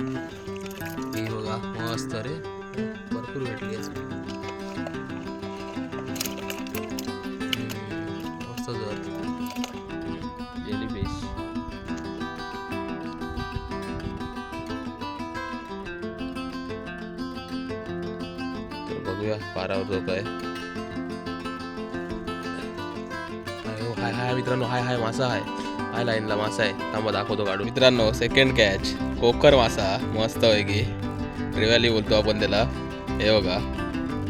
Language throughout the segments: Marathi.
ही बघा मस्त रे, भरपूर भेटली आहे. मस्त जर जेलीफिश. तर बघूया पारावर जो काय. हाय हाय मित्रांनो, हाय हाय मासा आहे. हाय लाईनला मासा आहे. थांबा दाखवतो काढून. मित्रांनो सेकंड कॅच, कोकर मासा मस्त पैकी. रिवाली बोलतो आपण त्याला. हे बघा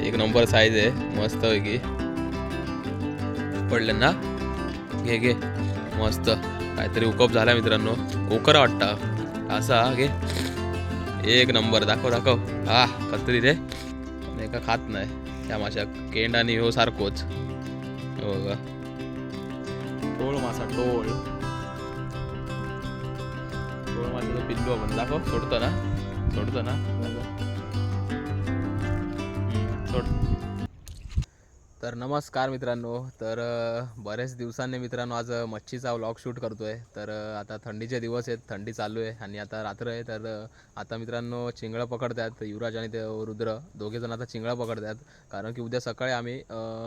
एक नंबर साईज आहे मस्त पैकी. पडले ना, घे घे मस्त. काहीतरी उकप झाला मित्रांनो, कोकर वाटतं असा. घे एक नंबर. दाखव दाखव. हा कत्री रे, नाही का खात नाही त्या माशा. केंड आणि हो सारखोच. हो बघा टोळ मासा, टोळ टोळ माशाचं पिल्लू आपण. दाखव. सोडतो ना, सोडतो ना, सोड. तर नमस्कार मित्रांनो. तर बरेच दिवसांनी मित्रांनो आज मच्छीचा व्लॉग शूट करतोय. तर आता थंडीचे दिवस आहेत, थंडी चालू आहे आणि आता रात्र आहे. तर आता मित्रांनो चिंगळं पकडतात. युवराज आणि ते रुद्र दोघे जण आता चिंगळं पकडतात. कारण की उद्या सकाळी आम्ही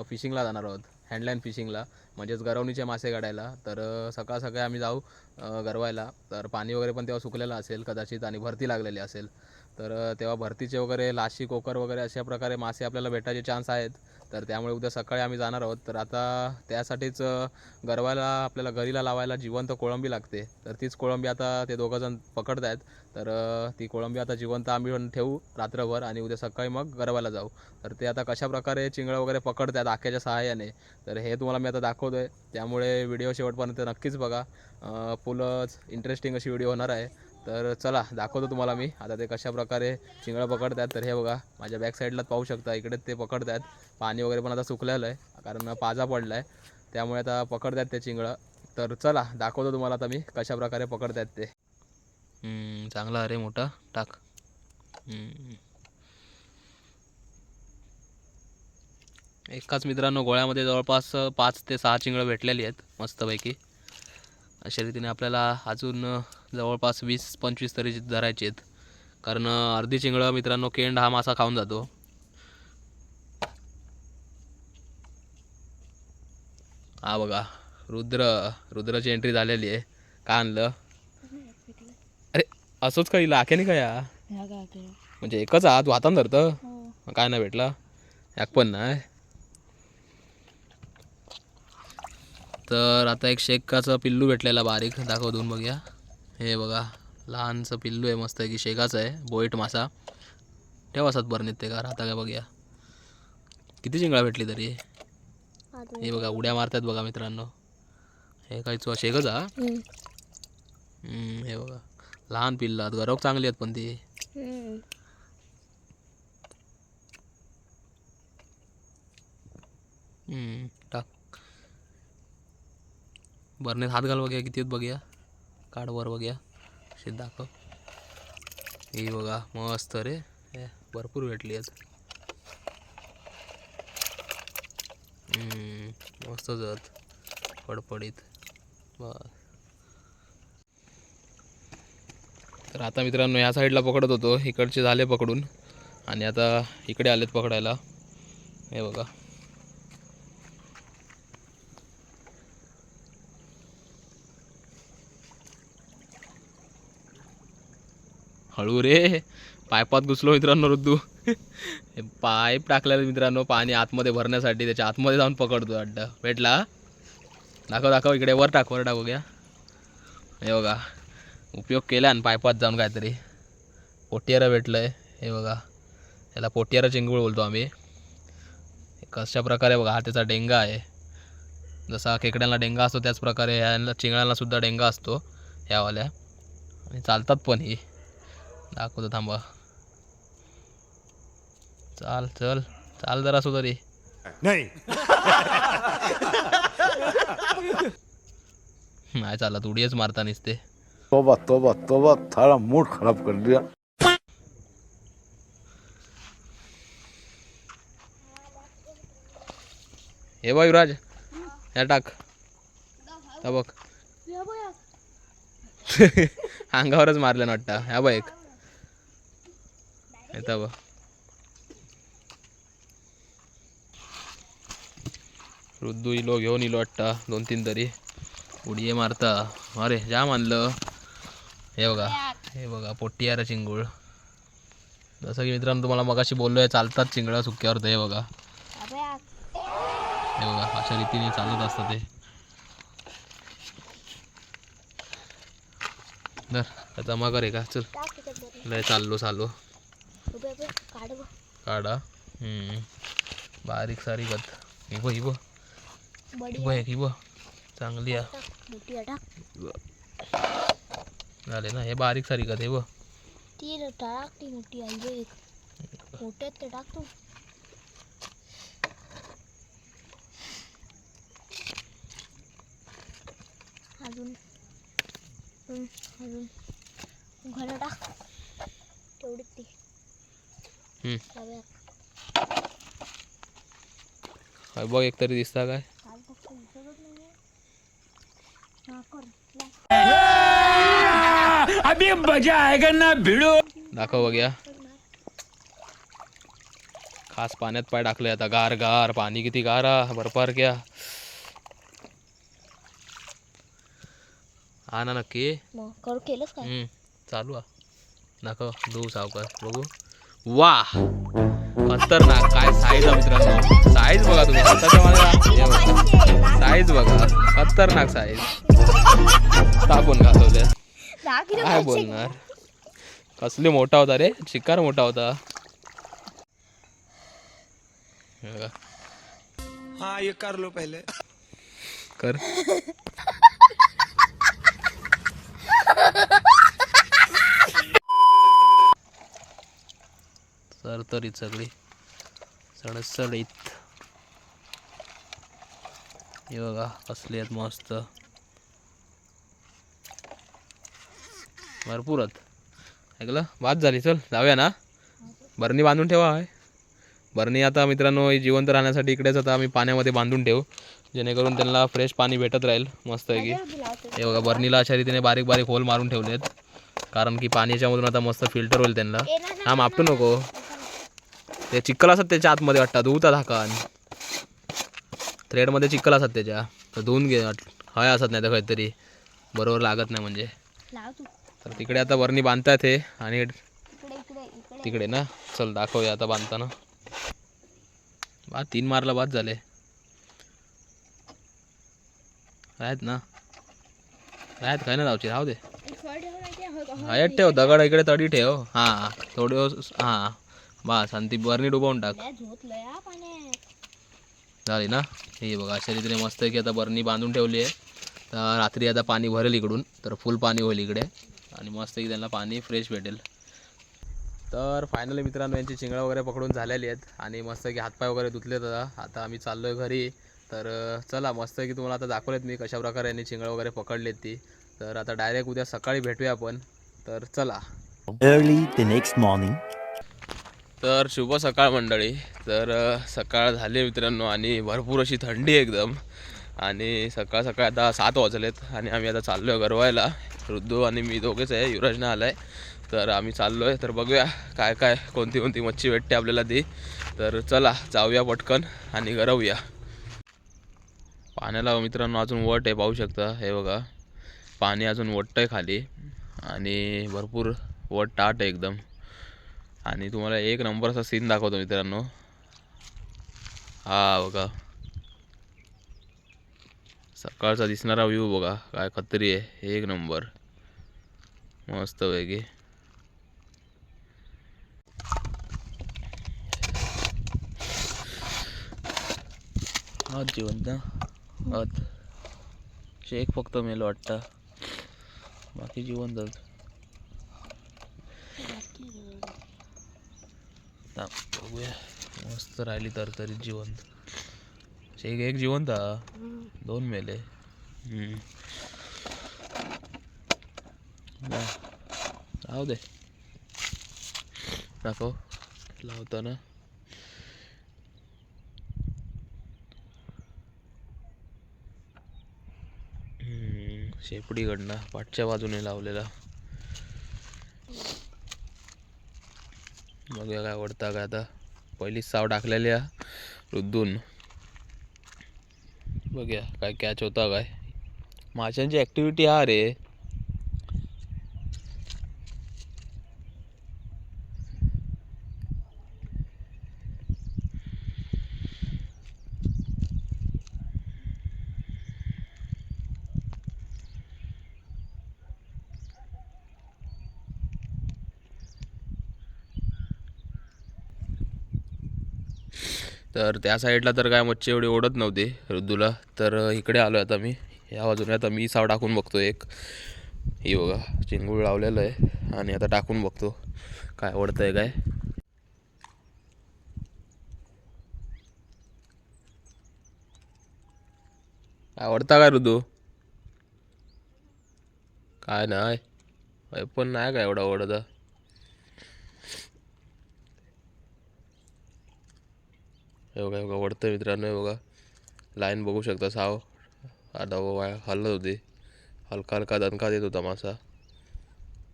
फिशिंगला जाणार आहोत, हँडलाईन फिशिंगला, म्हणजेच गरवणीचे मासे काढायला. तर सकाळ सकाळी आम्ही जाऊ गरवायला. तर पाणी वगैरे पण तेव्हा सुकलेलं असेल कदाचित आणि भरती लागलेली असेल. तर तेव्हा भरतीचे वगैरे लाशी, कोकर वगैरे अशा प्रकारे मासे आपल्याला भेटायचे चान्स आहेत. तर त्यामुळे उद्या सकाळी आम्ही जाणार आहोत. तर आता त्यासाठीच गरवायला आपल्याला घरीला लावायला जिवंत कोळंबी लागते. तर तीच कोळंबी आता ते दोघंजण पकडत आहेत. तर ती कोळंबी आता जिवंत आम्ही ठेवू रात्रभर आणि उद्या सकाळी मग गरवायला जाऊ. तर ते आता कशा प्रकारे चिंगळं वगैरे पकडतात आख्याच्या सहाय्याने, तर हे तुम्हाला मी आता दाखवतो आहे. त्यामुळे व्हिडिओ शेवटपर्यंत नक्कीच बघा. फुलच इंटरेस्टिंग अशी व्हिडिओ होणार आहे. तर चला दाखवतो तुम्हाला मी आता ते कशा प्रकारे चिंगळं पकडतात. तर हे बघा माझ्या बॅक साईडलाच पाहू शकता, इकडे ते पकडतात. पाणी वगैरे पण आता सुकलेलं आहे कारण पाजा पडला आहे, त्यामुळे आता पकडतात ते चिंगळं. तर चला दाखवतो तुम्हाला आता मी कशा प्रकारे पकडतात ते. चांगला अरे मोठा टाक. एकाच मित्रांनो गोळ्यामध्ये जवळपास 5 ते 6 चिंगळं भेटलेली आहेत मस्तपैकी. अशा रीतीने आपल्याला अजून जवळपास 20-25 तरी धरायचे आहेत. कारण अर्धी चिंगळं मित्रांनो केंड हा मासा खाऊन जातो. हा बघा रुद्राची एंट्री झालेली आहे. का आणलं? अरे असंच काही लाख्याने काय म्हणजे एकच आहात तू हातान धरतं. काय नाही भेटला एक पण नाही. तर आता एक शेकाचं पिल्लू भेटलेला बारीक, दाखव धुवून बघूया. हे बघा लहानचं पिल्लू आहे मस्त आहे की, शेकाचं आहे, बोईट मासा. ठेवा असत बरणीत ते का आता काय बघूया किती चिंगळा भेटली तरी. हे बघा उड्या मारतात बघा मित्रांनो. हे काही शेकच हा. हे बघा लहान पिल्लात गरव चांगली आहेत पण ती. टाक बरणीत हात घाल बघूया किती आहेत बघूया. काढ वर बघूया शेत दाखव. ही बघा मस्त रे, भरपूर भेटली आहेत. मस्त जात पडपडीत. बस तर आता मित्रांनो या साईडला पकडत होतो, इकडचे झाले पकडून आणि आता इकडे आलेत पकडायला. हे बघा हळू रे, पायपात घुसलो मित्रांनो रुद्दू. पाईप टाकलेलं मित्रांनो पाणी आतमध्ये भरण्यासाठी, त्याच्या आतमध्ये जाऊन पकडतो अड्डा. भेटला? दाखव दाखव इकडे, वर टाक वर टाकू घ्या. हे बघा उपयोग केला आणि पायपात जाऊन काहीतरी पोटियारा भेटलंय. हे बघा याला पोटियारा चिंगूळ बोलतो आम्ही. कशा प्रकारे बघा हा त्याचा डेंगा आहे. जसा खेकड्यांना डेंगा असतो त्याच प्रकारे ह्या चिंगळ्यांना सुद्धा डेंगा असतो ह्यावाल्या, आणि चालतात पण. ही दाखवतो थांबा. चाल चल चाल जरा असो तरी नाही. नाही चालत, उडीच मारता नसते. तोबा तोबा तोबा, थारा मूड खराब कर दिया. हे बघ युवराज, ह्या टाक. बघ अंगावरच मारलं वाटतं. ह्या बघ एक येता बघ रुद्दू इलो घेऊन इलो वाटता 2-3 तरी उडी मारता. अरे जाम आणलं. हे बघा पोट्टियारा चिंगूळ. जसं की मित्रांनो तुम्हाला मगाशी बोललोय चालतात चिंगळा सुक्यावर. हे बघा अशा रीतीने चालत असतं ते. तर जमा करे का चल लय चाललो काढा. बारीक सारीकत हिबो चांगली झाले ना हे बारीक सारीकत हे बघ ती टाक ती मोठी आई बघ एक मोठे ते टाक तू. अजून घरा टाक तेवढीच ती. बघ एक तरी दिसता काय अभी मजा आएगा ना भिड़ो. दाखव बघ्या. खास पाण्यात पाय टाकले आता गार गार पाणी किती गारा बर्फार क्या. हा ना नक्की कर केलंस काय चालू दाखव दू सावकाश बघू. वा खतरनाक काय साईज आहे मित्रांनो. साईज बघा तुम्ही हाताच्या माझ्या साईज बघा खतरनाक साईज. टाकून घालवल्या काय बोलणार. कसली मोठा होता रे शिकार मोठा होता. हाँ ये कर लो पहले. कर सरतरीत सगळी सडसडीत. हे बघा कसली आहेत मस्त भरपूरच. ऐकलं बाद झाली चल जाऊया ना. बरणी बांधून ठेवा आहे बरणी आता मित्रांनो जिवंत राहण्यासाठी इकडेच आता आम्ही पाण्यामध्ये बांधून ठेवू जेणेकरून त्यांना फ्रेश पाणी भेटत राहील मस्त आहे की. हे बघा बरणीला अशा रीतीने बारीक बारीक होल मारून ठेवलेत कारण की पाण्याच्यामधून आता मस्त फिल्टर होईल त्यांना. हा मापटू नको ते चिखल असतात त्याच्या आतमध्ये वाटतात धुवतात हाकान थ्रेडमध्ये चिखल असतात त्याच्या तर धुवून घे हय असत नाही तर काहीतरी बरोबर लागत नाही म्हणजे. तर तिकडे आता बरणी बांधतात हे आणि तिकडे ना चल दाखवूया आता बांधताना. 3 मारला बाद झाले आहेत ना आहेत काय ना जाऊची राहू दे. हयात ठेव दगड इकडे तडी ठेव. हां थोडे हां बस आणि ती बरणी डुबवून टाक झाली ना. हे बघा अशा रीतीने मस्त आहे की आता बरणी बांधून ठेवली आहे. तर रात्री आता पाणी भरेल इकडून तर फुल पाणी होईल इकडे आणि मस्त की त्यांना पाणी फ्रेश भेटेल. तर फायनली मित्रांनो यांची चिंगळं वगैरे पकडून झालेली आहेत आणि मस्त की हातपाय वगैरे धुतलेत. आता आम्ही चाललो आहे घरी. तर चला मस्त की तुम्हाला आता दाखवलेत मी कशाप्रकारे यांनी चिंगळं वगैरे पकडलेत ती. तर आता डायरेक्ट उद्या सकाळी भेटूया आपण. तर चला Early the next morning. तर शुभ सकाळ मंडळी. तर सकाळ झाली मित्रांनो आणि भरपूर अशी थंडी एकदम आणि सकाळ सकाळ आता 7 वाजलेत आणि आम्ही आता चाललो आहे गरवायला. रुद्दू आणि मी दोघेच आहे युवराज ना आला आहे. तर आम्ही चाललो आहे तर बघूया काय काय कोणती कोणती मच्छी भेटते आपल्याला ती. तर चला जाऊया पटकन आणि गरवूया. पाण्याला मित्रांनो अजून वट आहे पाहू शकता. हे बघा पाणी अजून वट्ट आहे खाली आणि भरपूर वट टाट आहे एकदम आणि तुम्हाला एक नंबरचा सीन दाखवतो मित्रांनो. हा बघा सकाळचा दिसणारा व्ह्यू बघा काय खत्री आहे एक नंबर मस्त पैकी. हात जिवंत हात शेक फक्त मेल वाटतं बाकी जिवंतच. बघूया मस्त राहिली तर तरी जिवंत. शेक एक जिवंत 2 मेले. राहू दे दाखव लावताना. शेपडीकडनं पाठच्या बाजूने लावलेला. बघूया काय आवडता काय आता. पहिलीच साव टाकलेली आहे रुद्धून. बघूया काय कॅच होता काय. माशांची ॲक्टिव्हिटी हा रे. तर त्या साईडला तर काय मच्छी एवढी ओढत नव्हती रुद्धूला. तर इकडे आलो आता मी या बाजूने. आता मी साव टाकून बघतो एक. ही बघा चिंगूळ लावलेलं आहे आणि आता टाकून बघतो काय आवडतंय काय. आवडता काय रुद्धू? काय नाही पण नाही काय एवढा आवडता. हे बघा बघा आवडतं मित्रांनो. हे बघा लाईन बघू शकता. साव आता हलत होती. हलका हलका दणका देत होता मासा.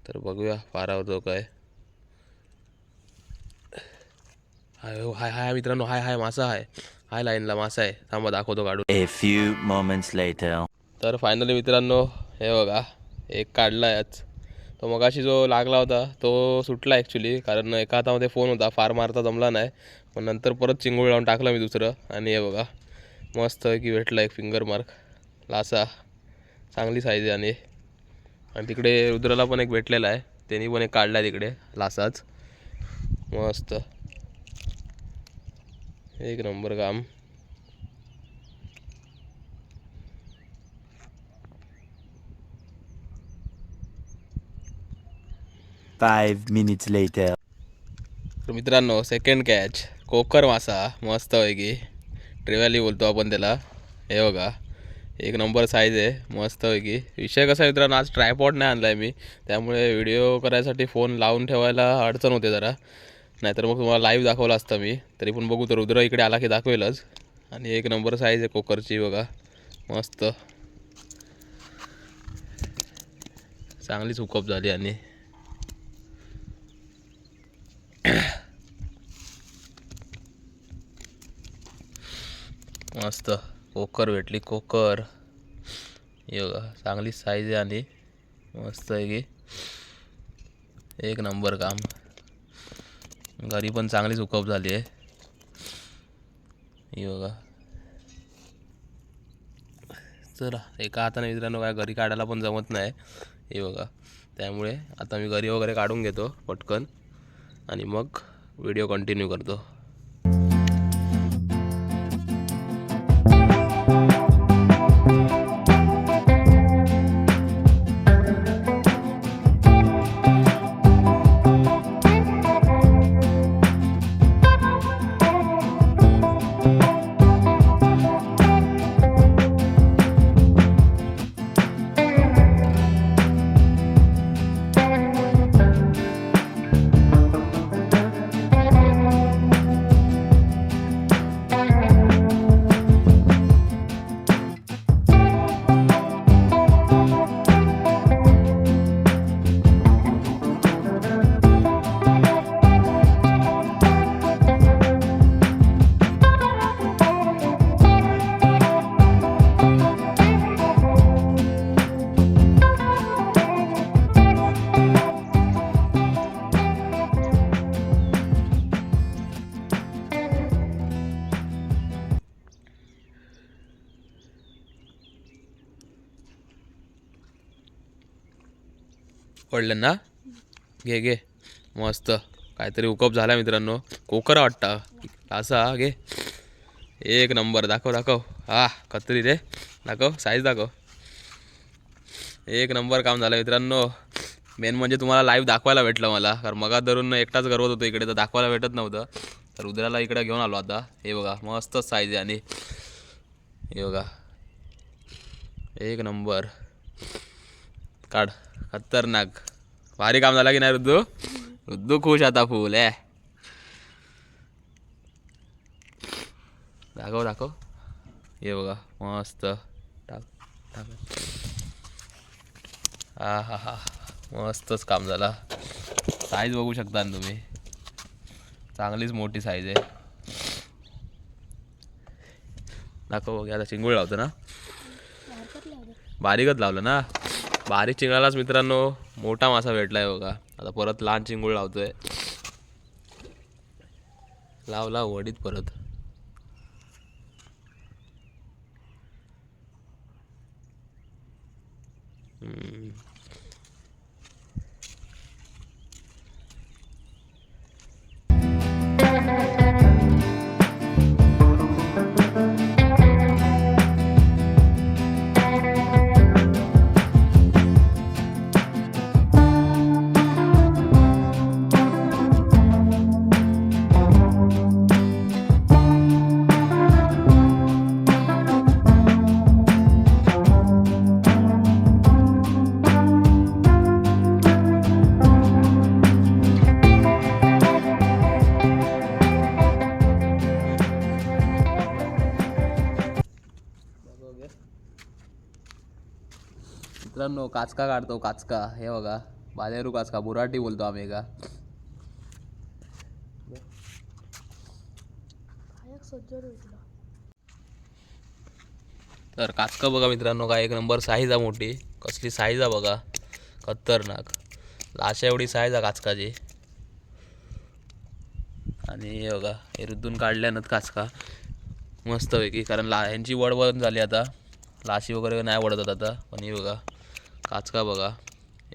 तर बघूया पारावर तो काय. हाय हाय हाय मित्रांनो. हाय हाय मासा आहे. हाय लाईनला मासा आहे. थांबा दाखवतो काढून. A few moments later. तर फायनली मित्रांनो हे बघा एक काढला याच. तो मगाशी जो लागला होता तो सुटला ॲक्च्युली. कारण एका हातामध्ये फोन होता. फार मारता जमला नाही. पण नंतर परत चिंगूळ लावून टाकला मी दुसरं. आणि हे बघा मस्त की भेटला एक फिंगर मार्क लासा. चांगली साईज आहे. आणि तिकडे रुद्राला पण एक भेटलेला आहे. त्यांनी पण एक काढला आहे तिकडे लासाच. मस्त एक नंबर काम. Five minutes later. तर मित्रांनो सेकंड कॅच कोकर मासा मस्त आहे की. ट्रेव्हॅली बोलतो आपण त्याला. हे बघा एक नंबर साईज आहे मस्त आहे की. विषय कसा आहे मित्रांनो आज ट्रायपॉड नाही आणला आहे मी. त्यामुळे व्हिडिओ करायसाठी फोन लावून ठेवायला अडचण होते जरा. नाहीतर मग तुम्हाला लाईव्ह दाखवला असता मी. तरी पण बघू तर रुद्र इकडे आला की दाखवेलच. आणि एक नंबर साईज आहे कोकरची बघा मस्त. चांगलीच हुकअप झाली. आणि मस्त कोकर भेटली. कोकर हे बघा चांगली साईज आहे आणि मस्त आहे की. एक नंबर काम. घरी पण चांगलीच हुकअप झाली आहे. हे बघा चला एका हाताने मित्रांनो काय घरी काढायला पण जमत नाही. हे बघा त्यामुळे आता मी घरी वगैरे काढून घेतो पटकन आणि मग व्हिडिओ कंटिन्यू करतो. पडलं ना. घे घे मस्त काहीतरी हुकअप झाला मित्रांनो. कोकर वाटता असा. घे एक नंबर. दाखव दाखव. हा कत्री रे. दाखव साईज दाखव. एक नंबर काम झालं मित्रांनो. मेन म्हणजे तुम्हाला लाईव्ह दाखवायला भेटलं मला. कारण मगा धरून एकटाच गरवत होतो इकडे तर दाखवायला भेटत नव्हतं. तर रुद्राला इकडे घेऊन आलो आता. हे बघा मस्त साईज आहे. आणि हे बघा एक नंबर. काढ. खतरनाक भारी काम झाला की नाही रुद्धू. रुद्धू खुश आता फुल आहे. दाखव दाखव. हे बघा मस्त. टाक टाक. हा हा हा मस्तच काम झाला. साईज बघू शकता तुम्ही. चांगलीच मोठी साईज आहे. दाखव बघ आता चिंगूळ लावतो ना. बारीकच लावलं ना. बारीक चिंगळालाच मित्रांनो मोठा मासा भेटलाय बघा. आता परत लहान चिंगूळ लावतोय. लाव वडीत परत. मित्रांनो काचका काढतो. काचका हे बघा बालेरू काचका, बुराटी बोलतो आम्ही का. तर काचका बघा मित्रांनो काय एक नंबर साईज आहे मोठी. कसली साईज आहे बघा खतरनाक. लाशा एवढी साईज आहे काचकाची. आणि हे बघा हे रुद्धून काढल्यानंतर काचका मस्त पैकी, कारण ह्यांची वड बंद झाली आता. लाशी वगैरे नाही वडतात आता. पण हे बघा काचका बघा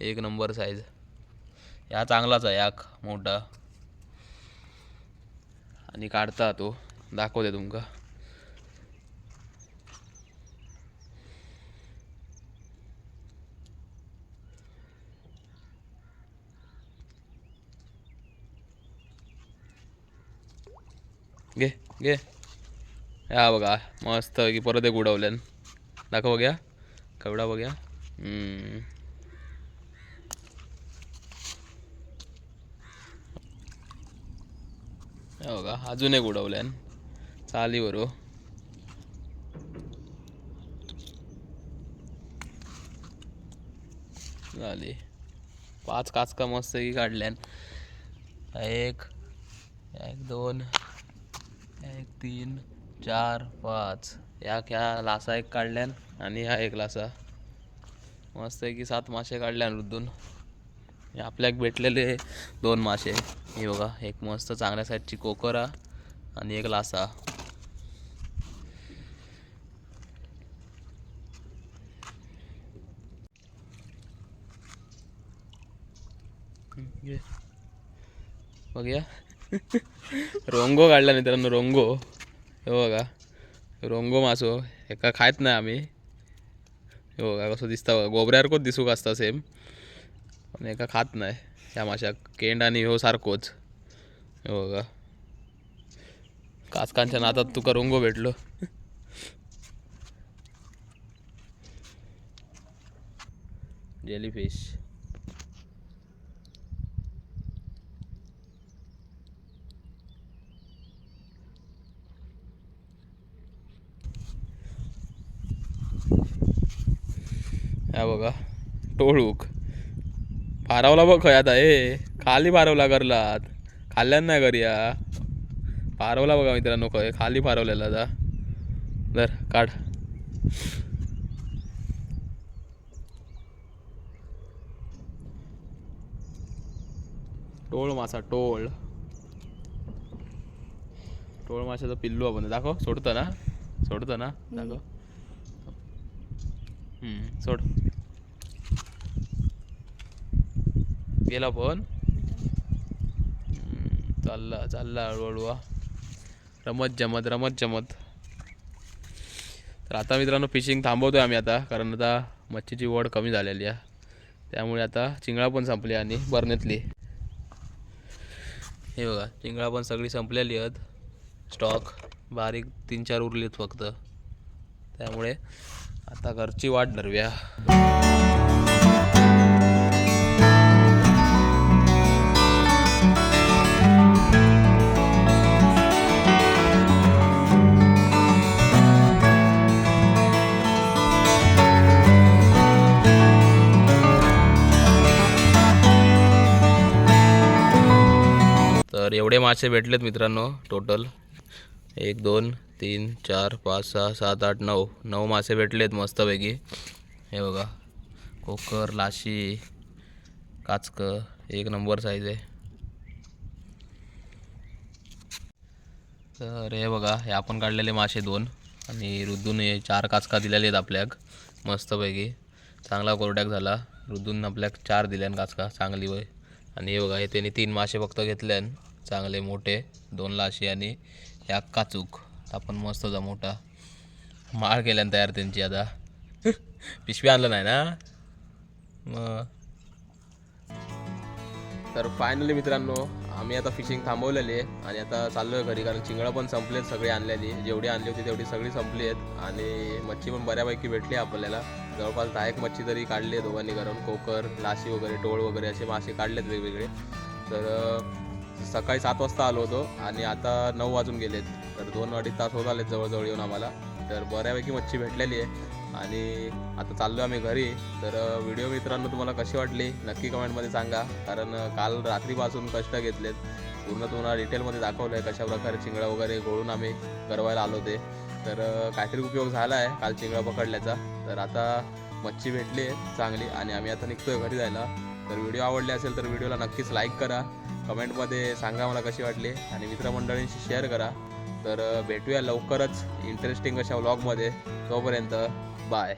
एक नंबर साईज. या चांगलाच आहे याक मोठा. आणि काढता तो दाखवते तुमका. घे घे. या बघा मस्त की परत एक उडवल्यान. दाखव बघ्या केवढा बघ्या. बघा अजून एक उडवल्यान चाली बरो. झाली 5 काचका मस्त की काढल्यान. एक 2 1 3 4 5 ह्या लासा एक काढल्यान. आणि ह्या एक लासा मस्त की 7 मासे काढल्यान रुद्धून. आपल्याक भेटलेले 2 मासे हे बघा. एक मस्त चांगल्या साईजची कोकरा आणि एक लासा. बघूया रोंगो काढला मित्रांनो. रोंगो हे बघा रोंगो मासो एका खायत नाही आम्ही. हे बघा कसं दिसता बघा. गोबऱ्यासारखंच दिसूक असता सेम, पण एका खात नाही ह्या माशाक. केंड आणि ह्यो सारखोच. हे बघा काचकांच्या नातात तुका रोंगो भेटलो. जेलीफिश ह्या बघा. टोळूक पारवला बघ खय आता. हे खाली पारवला करलात. खाल्ल्यान नाही करूया. पारवला बघा मित्रांनो खय खाली पारवलेला आता. जर काढ. टोळ मासा टोळ. टोळ माशाचा पिल्लू आपण दाखव. सोडतं ना दाखव. सोड. गेला पण. चालला हळूहळू. रमत जमत. तर आता मित्रांनो फिशिंग थांबवतोय आम्ही आता, कारण आता मच्छीची वड कमी झालेली आहे. त्यामुळे आता चिंगळा पण संपली आणि बरण्यातली. हे बघा चिंगळा पण सगळी संपलेली आहेत. स्टॉक बारीक 3-4 उरलीत फक्त. त्यामुळे आता घरची वाट धरूया. तर एवढे मासे भेटलेत मित्रांनो टोटल 1 2 3 4 5 6 7 8 9 मासे भेटलेत मस्तपैकी. हे बघा कोकर, लाशी, काचकं एक नंबर साईज आहे. तर हे बघा हे आपण काढलेले मासे 2 आणि रुद्दून हे 4 काचका दिलेले आहेत आपल्याक मस्तपैकी. चांगला कोरड्याक झाला. रुद्दून आपल्याक 4 दिल्यान काचका चांगली वय. आणि हे बघा हे त्यांनी 3 मासे फक्त घेतल्यान चांगले मोठे 2 लाशी आणि ह्या काचूक. आपण मस्त जा मोठा माळ केल्यान तयार त्यांची. आता पिशवी आणलं नाही ना मग. तर फायनली मित्रांनो आम्ही आता फिशिंग थांबवलेली आहे आणि आता चाललो आहे घरी, कारण चिंगळं पण संपलेत सगळी आणलेली. जेवढी आणली होती तेवढी सगळी संपली आहेत आणि मच्छी पण बऱ्यापैकी भेटली आपल्याला. जवळपास 10 एक मच्छी तरी काढली आहे दोघांनी करून. कोकर, लाशी वगैरे, टोळ वगैरे असे मासे काढलेत वेगवेगळे. तर सकाळी 7 वाजता आलो होतो आणि आता 9 वाजून गेलेत. तर 2-2.5 तास होत आलेत जवळजवळ येऊन आम्हाला. तर बऱ्यापैकी मच्छी भेटलेली आहे आणि आता चाललो आम्ही घरी. तर व्हिडिओ मित्रांनो तुम्हाला कशी वाटली नक्की कमेंटमध्ये सांगा, कारण काल रात्रीपासून कष्ट घेतलेत. तुम्हाला डिटेलमध्ये दाखवलं आहे कशा प्रकारे चिंगळा वगैरे गोळून आम्ही गरवायला आलो ते. तर काहीतरी उपयोग झाला आहे काल चिंगळा पकडल्याचा. तर आता मच्छी भेटली आहे चांगली आणि आम्ही आता निघतोय घरी जायला. तर व्हिडिओ आवडले असेल तर व्हिडिओला नक्कीच लाईक करा, कमेंटमध्ये सांगा मला कशी वाटली आणि मित्रमंडळींशी शेअर करा. तर भेटूया लवकरच इंटरेस्टिंग अशा व्लॉगमध्ये. तोपर्यंत बाय.